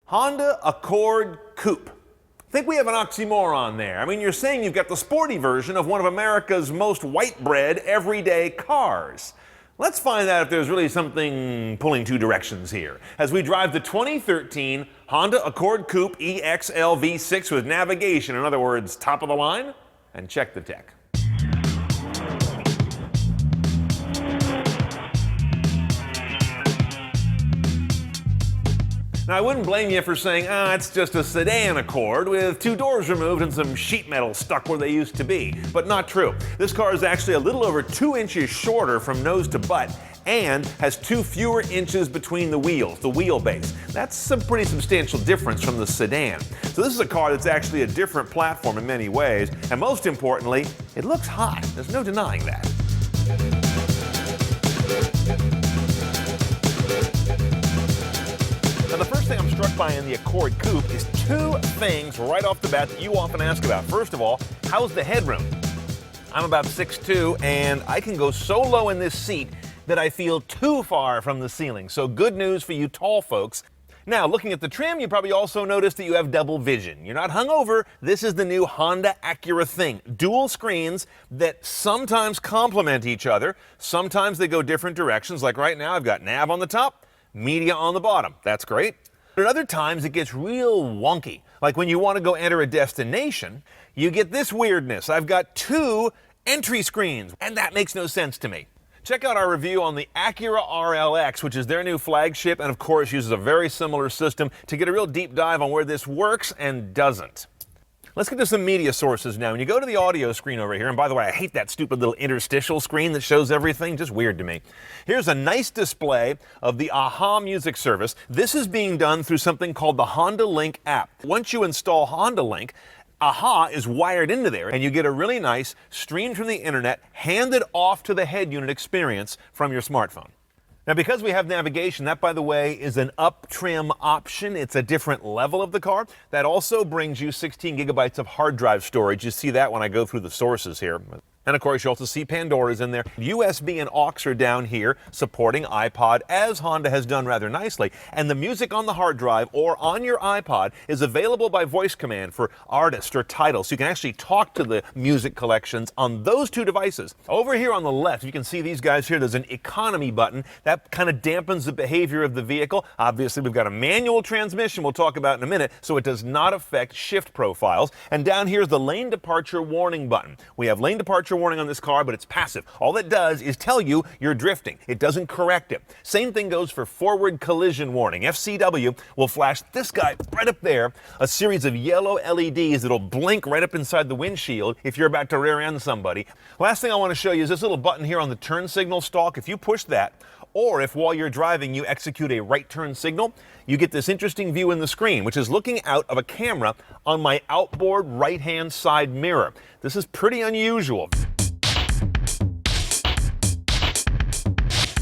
Honda Accord Coupe. I think we have an oxymoron there. I mean, you're saying you've got the sporty version of one of America's most white-bread, everyday cars. Let's find out if there's really something pulling two directions here as we drive the 2013 Honda Accord Coupe EXL V6 with navigation, in other words, top of the line, and check the tech. Now, I wouldn't blame you for saying, it's just a sedan Accord with two doors removed and some sheet metal stuck where they used to be. But not true. This car is actually a little over 2 inches shorter from nose to butt and has 2 fewer inches between the wheels, the wheelbase. That's a pretty substantial difference from the sedan. So this is a car that's actually a different platform in many ways, and most importantly, it looks hot. There's no denying that. Now, the first thing I'm struck by in the Accord Coupe is two things right off the bat that you often ask about. First of all, how's the headroom? I'm about 6'2", and I can go so low in this seat that I feel too far from the ceiling. So good news for you tall folks. Now, looking at the trim, you probably also noticed that you have double vision. You're not hungover. This is the new Honda Acura thing. Dual screens that sometimes complement each other. Sometimes they go different directions. Like right now, I've got nav on the top, media on the bottom. That's great. But at other times, it gets real wonky. Like when you want to go enter a destination, you get this weirdness. I've got 2 entry screens, and that makes no sense to me. Check out our review on the Acura RLX, which is their new flagship, and of course uses a very similar system to get a real deep dive on where this works and doesn't. Let's get to some media sources now. When you go to the audio screen over here, and by the way, I hate that stupid little interstitial screen that shows everything, just weird to me. Here's a nice display of the AHA music service. This is being done through something called the Honda Link app. Once you install Honda Link, AHA is wired into there, and you get a really nice stream from the internet handed off to the head unit experience from your smartphone. Now, because we have navigation, that, by the way, is an up trim option. It's a different level of the car. That also brings you 16 gigabytes of hard drive storage. You see that when I go through the sources here. And of course, you also see Pandora's in there. USB and aux are down here, supporting iPod, as Honda has done rather nicely. And the music on the hard drive or on your iPod is available by voice command for artist or title. So you can actually talk to the music collections on those 2 devices. Over here on the left, you can see these guys here. There's an economy button. That kind of dampens the behavior of the vehicle. Obviously, we've got a manual transmission we'll talk about in a minute, so it does not affect shift profiles. And down here is the lane departure warning button. We have lane departure warning on this car, but it's passive. All it does is tell you you're drifting. It doesn't correct it. Same thing goes for forward collision warning. FCW will flash this guy right up there, a series of yellow LEDs that'll blink right up inside the windshield if you're about to rear end somebody. Last thing I want to show you is this little button here on the turn signal stalk. If you push that, or if while you're driving you execute a right turn signal, you get this interesting view in the screen, which is looking out of a camera on my outboard right-hand side mirror. This is pretty unusual.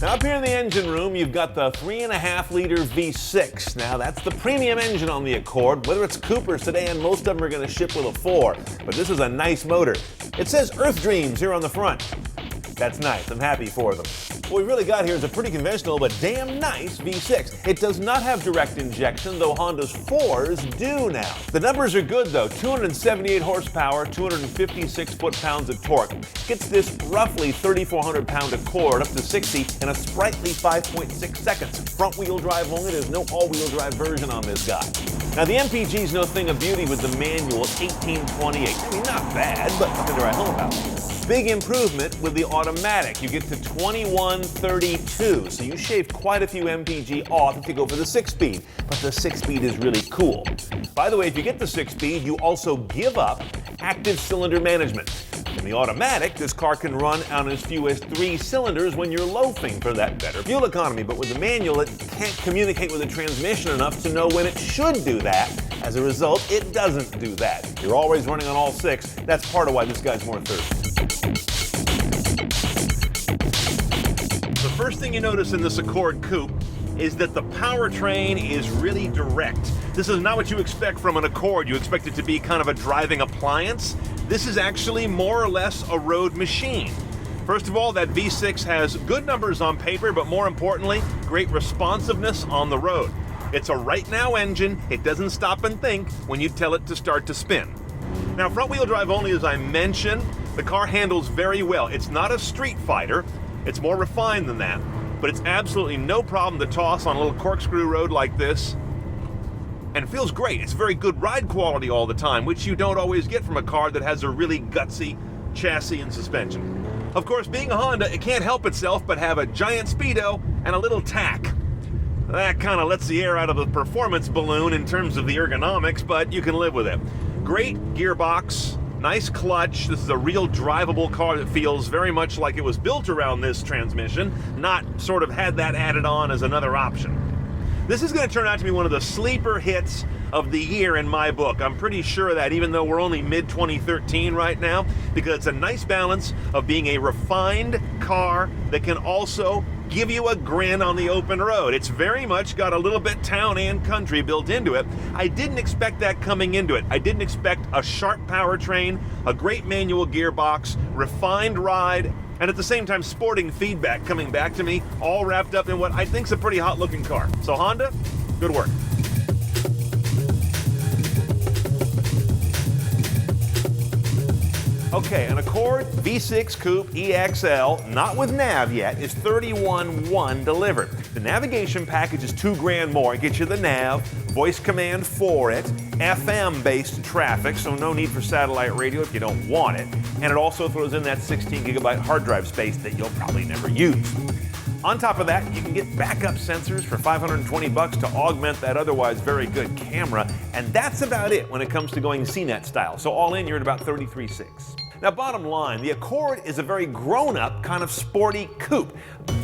Now, up here in the engine room, you've got the 3.5-liter V6. Now, that's the premium engine on the Accord. Whether it's coupe or sedan, most of them are going to ship with a 4. But this is a nice motor. It says Earth Dreams here on the front. That's nice. I'm happy for them. What we've really got here is a pretty conventional but damn nice V6. It does not have direct injection, though Honda's 4s do now. The numbers are good, though. 278 horsepower, 256 foot-pounds of torque. Gets this roughly 3,400-pound Accord up to 60 in a sprightly 5.6 seconds. Front-wheel drive only. There's no all-wheel drive version on this guy. Now, the MPG's no thing of beauty with the manual at 1828. I mean, not bad, but nothing to write home about. Big improvement with the automatic. You get to 2132, so you shave quite a few MPG off if you go for the 6-speed, but the 6-speed is really cool. By the way, if you get the 6-speed, you also give up active cylinder management. In the automatic, this car can run on as few as 3 cylinders when you're loafing for that better fuel economy, but with the manual, it can't communicate with the transmission enough to know when it should do that. As a result, it doesn't do that. You're always running on all 6. That's part of why this guy's more thirsty. The first thing you notice in this Accord Coupe is that the powertrain is really direct. This is not what you expect from an Accord. You expect it to be kind of a driving appliance. This is actually more or less a road machine. First of all, that V6 has good numbers on paper, but more importantly, great responsiveness on the road. It's a right now engine. It doesn't stop and think when you tell it to start to spin. Now, front wheel drive only, as I mentioned, the car handles very well. It's not a street fighter. It's more refined than that. But it's absolutely no problem to toss on a little corkscrew road like this. And it feels great. It's very good ride quality all the time, which you don't always get from a car that has a really gutsy chassis and suspension. Of course, being a Honda, it can't help itself but have a giant speedo and a little tack. That kind of lets the air out of the performance balloon in terms of the ergonomics, but you can live with it. Great gearbox, nice clutch. This is a real drivable car that feels very much like it was built around this transmission, not sort of had that added on as another option. This is going to turn out to be one of the sleeper hits of the year in my book. I'm pretty sure of that, even though we're only mid-2013 right now, because it's a nice balance of being a refined car that can also give you a grin on the open road. It's very much got a little bit town and country built into it. I didn't expect that coming into it. I didn't expect a sharp powertrain, a great manual gearbox, refined ride, and at the same time sporting feedback coming back to me, all wrapped up in what I think is a pretty hot looking car. So Honda, good work. Okay, an Accord V6 Coupe EXL, not with nav yet, is $31,100 delivered. The navigation package is $2,000 more. It gets you the nav, voice command for it, FM-based traffic, so no need for satellite radio if you don't want it. And it also throws in that 16GB hard drive space that you'll probably never use. On top of that, you can get backup sensors for $520 to augment that otherwise very good camera, and that's about it when it comes to going CNET style. So all in, you're at about $33,600. Now, bottom line, the Accord is a very grown-up kind of sporty coupe.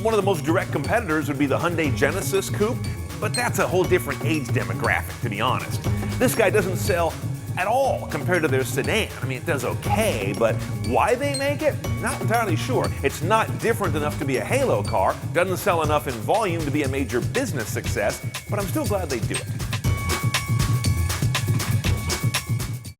One of the most direct competitors would be the Hyundai Genesis Coupe, but that's a whole different age demographic, to be honest. This guy doesn't sell at all compared to their sedan. I mean, it does okay, but why they make it? Not entirely sure. It's not different enough to be a halo car, doesn't sell enough in volume to be a major business success, but I'm still glad they do it.